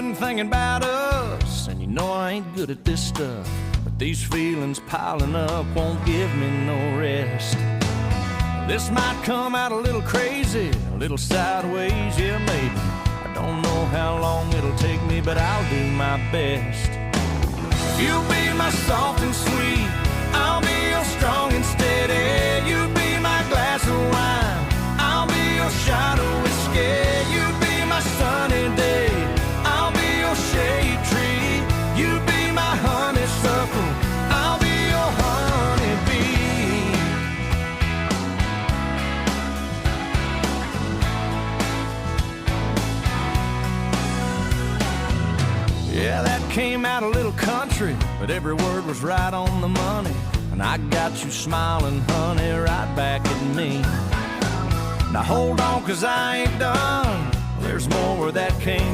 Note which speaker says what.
Speaker 1: good and thinking about us. And you know I ain't good at this stuff, but these feelings piling up won't give me no rest. This might come out a little crazy, a little sideways, yeah maybe. I don't know how long it'll take me, but I'll do my best. You'll be my soft and sweet, I'll be your strong and steady. You be my glass of wine, I'll be your shot of whiskey. You be my sunny day, I'll be your shade tree. You be my honeysuckle, I'll be your honeybee. Yeah, that came out a little country, but every word was right on the money. And I got you smiling, honey, right back at me. Now hold on, 'cause I ain't done. There's more where that came